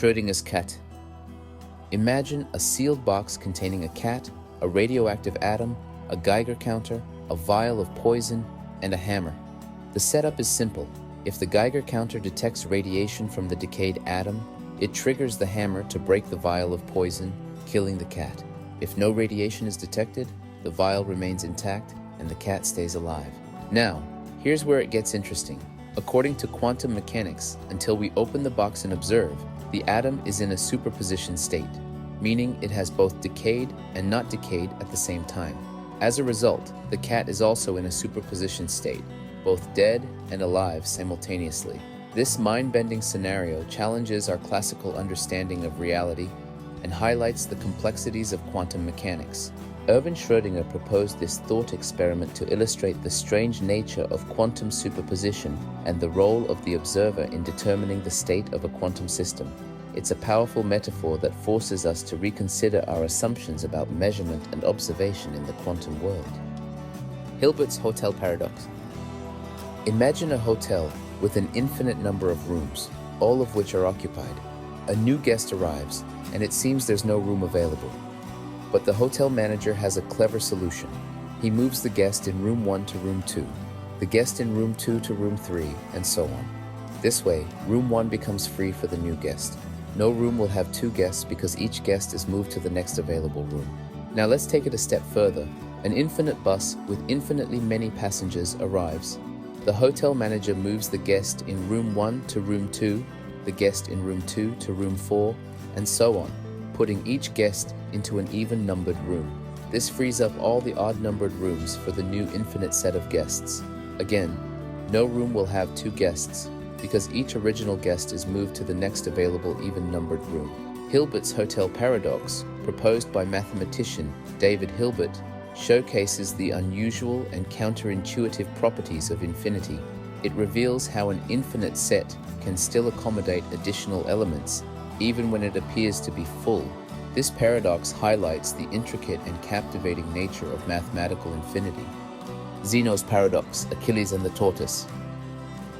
Schrödinger's cat. Imagine a sealed box containing a cat, a radioactive atom, a Geiger counter, a vial of poison, and a hammer. The setup is simple. If the Geiger counter detects radiation from the decayed atom, it triggers the hammer to break the vial of poison, killing the cat. If no radiation is detected, the vial remains intact and the cat stays alive. Now, here's where it gets interesting. According to quantum mechanics, until we open the box and observe, the atom is in a superposition state, meaning it has both decayed and not decayed at the same time. As a result, the cat is also in a superposition state, both dead and alive simultaneously. This mind-bending scenario challenges our classical understanding of reality and highlights the complexities of quantum mechanics. Erwin Schrödinger proposed this thought experiment to illustrate the strange nature of quantum superposition and the role of the observer in determining the state of a quantum system. It's a powerful metaphor that forces us to reconsider our assumptions about measurement and observation in the quantum world. Hilbert's hotel paradox. Imagine a hotel with an infinite number of rooms, all of which are occupied. A new guest arrives, and it seems there's no room available. But the hotel manager has a clever solution. He moves the guest in room 1 to room 2, the guest in room 2 to room 3, and so on. This way, room 1 becomes free for the new guest. No room will have 2 guests because each guest is moved to the next available room. Now let's take it a step further. An infinite bus with infinitely many passengers arrives. The hotel manager moves the guest in room 1 to room 2, the guest in room 2 to room 4, and so on, putting each guest into an even-numbered room. This frees up all the odd-numbered rooms for the new infinite set of guests. Again, no room will have 2 guests, because each original guest is moved to the next available even-numbered room. Hilbert's hotel paradox, proposed by mathematician David Hilbert, showcases the unusual and counterintuitive properties of infinity. It reveals how an infinite set can still accommodate additional elements, even when it appears to be full. This paradox highlights the intricate and captivating nature of mathematical infinity. Zeno's paradox, Achilles and the tortoise.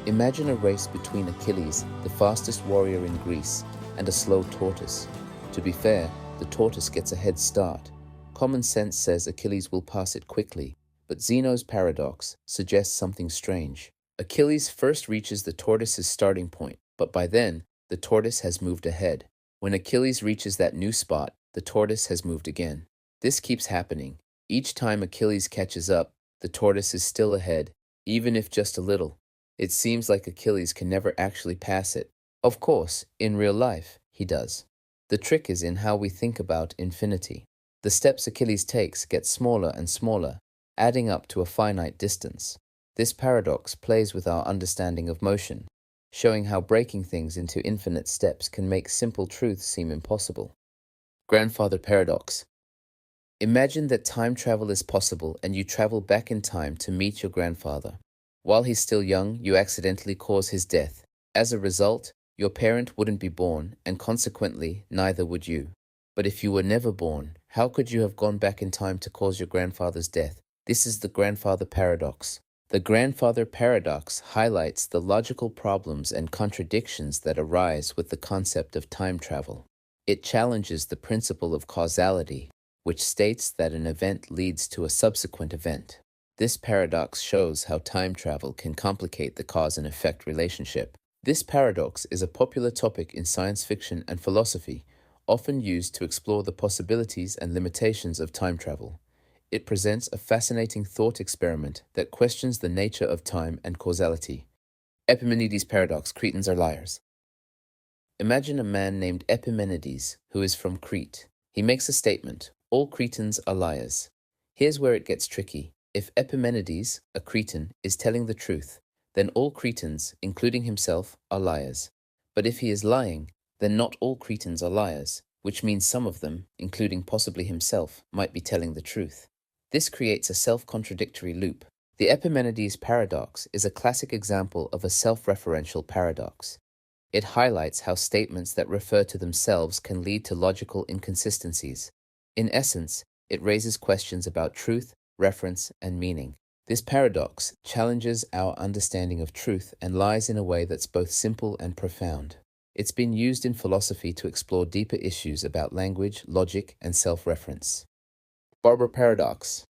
Imagine a race between Achilles, the fastest warrior in Greece, and a slow tortoise. To be fair, the tortoise gets a head start. Common sense says Achilles will pass it quickly, but Zeno's paradox suggests something strange. Achilles first reaches the tortoise's starting point, but by then, the tortoise has moved ahead. When Achilles reaches that new spot, the tortoise has moved again. This keeps happening. Each time Achilles catches up, the tortoise is still ahead, even if just a little. It seems like Achilles can never actually pass it. Of course, in real life, he does. The trick is in how we think about infinity. The steps Achilles takes get smaller and smaller, adding up to a finite distance. This paradox plays with our understanding of motion, showing how breaking things into infinite steps can make simple truths seem impossible. Grandfather paradox. Imagine that time travel is possible and you travel back in time to meet your grandfather. While he's still young, you accidentally cause his death. As a result, your parent wouldn't be born, and consequently, neither would you. But if you were never born, how could you have gone back in time to cause your grandfather's death? This is the grandfather paradox. The grandfather paradox highlights the logical problems and contradictions that arise with the concept of time travel. It challenges the principle of causality, which states that an event leads to a subsequent event. This paradox shows how time travel can complicate the cause and effect relationship. This paradox is a popular topic in science fiction and philosophy, often used to explore the possibilities and limitations of time travel. It presents a fascinating thought experiment that questions the nature of time and causality. Epimenides' paradox, Cretans are liars. Imagine a man named Epimenides who is from Crete. He makes a statement, all Cretans are liars. Here's where it gets tricky. If Epimenides, a Cretan, is telling the truth, then all Cretans, including himself, are liars. But if he is lying, then not all Cretans are liars, which means some of them, including possibly himself, might be telling the truth. This creates a self-contradictory loop. The Epimenides paradox is a classic example of a self-referential paradox. It highlights how statements that refer to themselves can lead to logical inconsistencies. In essence, it raises questions about truth, reference, and meaning. This paradox challenges our understanding of truth and lies in a way that's both simple and profound. It's been used in philosophy to explore deeper issues about language, logic, and self-reference. Barber paradox.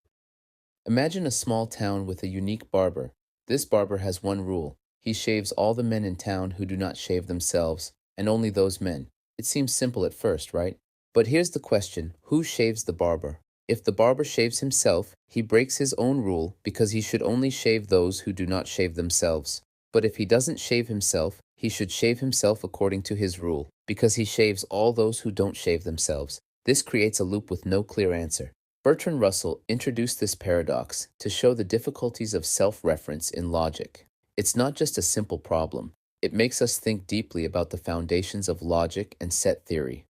Imagine a small town with a unique barber. This barber has one rule. He shaves all the men in town who do not shave themselves, and only those men. It seems simple at first, right? But here's the question, who shaves the barber? If the barber shaves himself, he breaks his own rule because he should only shave those who do not shave themselves. But if he doesn't shave himself, he should shave himself according to his rule, because he shaves all those who don't shave themselves. This creates a loop with no clear answer. Bertrand Russell introduced this paradox to show the difficulties of self-reference in logic. It's not just a simple problem. It makes us think deeply about the foundations of logic and set theory.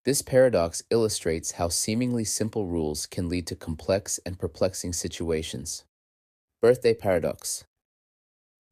This paradox illustrates how seemingly simple rules can lead to complex and perplexing situations. Birthday paradox.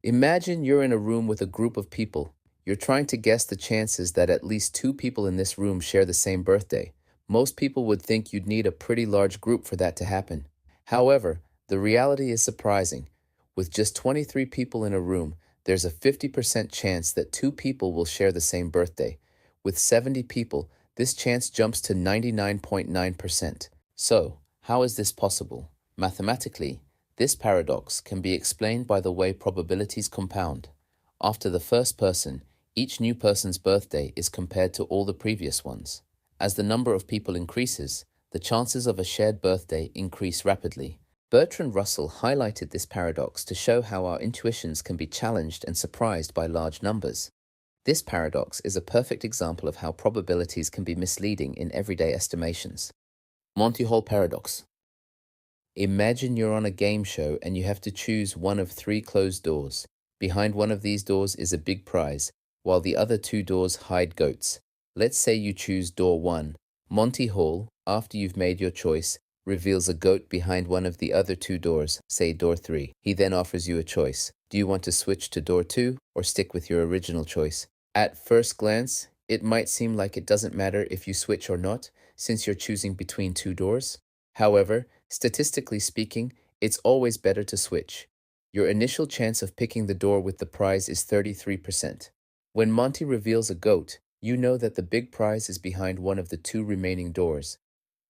Imagine you're in a room with a group of people. You're trying to guess the chances that at least 2 people in this room share the same birthday. Most people would think you'd need a pretty large group for that to happen. However, the reality is surprising. With just 23 people in a room, there's a 50% chance that 2 people will share the same birthday. With 70 people, this chance jumps to 99.9%. So, how is this possible? Mathematically, this paradox can be explained by the way probabilities compound. After the first person, each new person's birthday is compared to all the previous ones. As the number of people increases, the chances of a shared birthday increase rapidly. Bertrand Russell highlighted this paradox to show how our intuitions can be challenged and surprised by large numbers. This paradox is a perfect example of how probabilities can be misleading in everyday estimations. Monty Hall paradox. Imagine you're on a game show and you have to choose one of 3 closed doors. Behind one of these doors is a big prize, while the other 2 doors hide goats. Let's say you choose door 1. Monty Hall, after you've made your choice, reveals a goat behind one of the other 2 doors, say door 3. He then offers you a choice. Do you want to switch to door 2 or stick with your original choice? At first glance, it might seem like it doesn't matter if you switch or not, since you're choosing between 2 doors. However, statistically speaking, it's always better to switch. Your initial chance of picking the door with the prize is 33%. When Monty reveals a goat, you know that the big prize is behind one of the 2 remaining doors.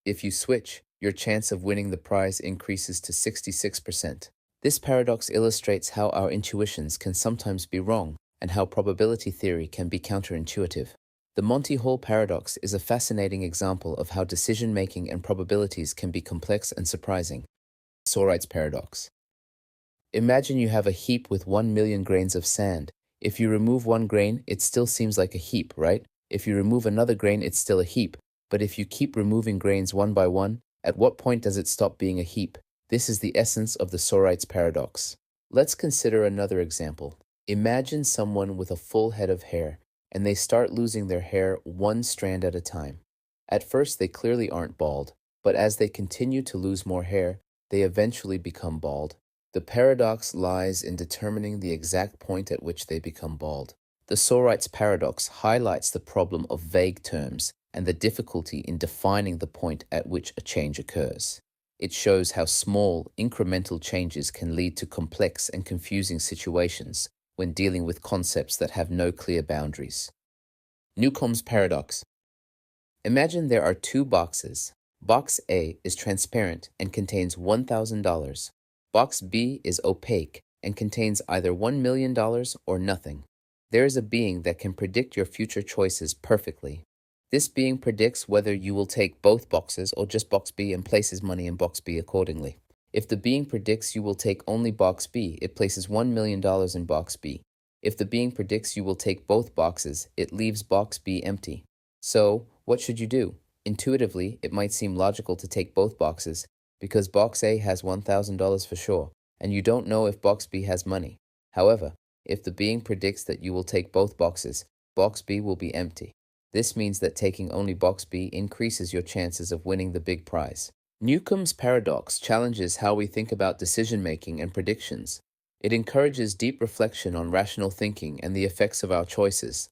If you switch, your chance of winning the prize increases to 66%. This paradox illustrates how our intuitions can sometimes be wrong and how probability theory can be counterintuitive. The Monty Hall paradox is a fascinating example of how decision-making and probabilities can be complex and surprising. Sorite's paradox. Imagine you have a heap with 1 million grains of sand. If you remove 1 grain, it still seems like a heap, right? If you remove another grain, it's still a heap. But if you keep removing grains one by one, at what point does it stop being a heap? This is the essence of the Sorite's paradox. Let's consider another example. Imagine someone with a full head of hair, and they start losing their hair 1 strand at a time. At first, they clearly aren't bald, but as they continue to lose more hair, they eventually become bald. The paradox lies in determining the exact point at which they become bald. The Sorite's paradox highlights the problem of vague terms and the difficulty in defining the point at which a change occurs. It shows how small, incremental changes can lead to complex and confusing situations when dealing with concepts that have no clear boundaries. Newcomb's paradox. Imagine there are 2 boxes. Box A is transparent and contains $1,000. Box B is opaque and contains either $1 million or nothing. There is a being that can predict your future choices perfectly. This being predicts whether you will take both boxes or just box B and places money in box B accordingly. If the being predicts you will take only box B, it places $1 million in box B. If the being predicts you will take both boxes, it leaves box B empty. So, what should you do? Intuitively, it might seem logical to take both boxes, because box A has $1,000 for sure, and you don't know if box B has money. However, if the being predicts that you will take both boxes, box B will be empty. This means that taking only box B increases your chances of winning the big prize. Newcomb's paradox challenges how we think about decision-making and predictions. It encourages deep reflection on rational thinking and the effects of our choices.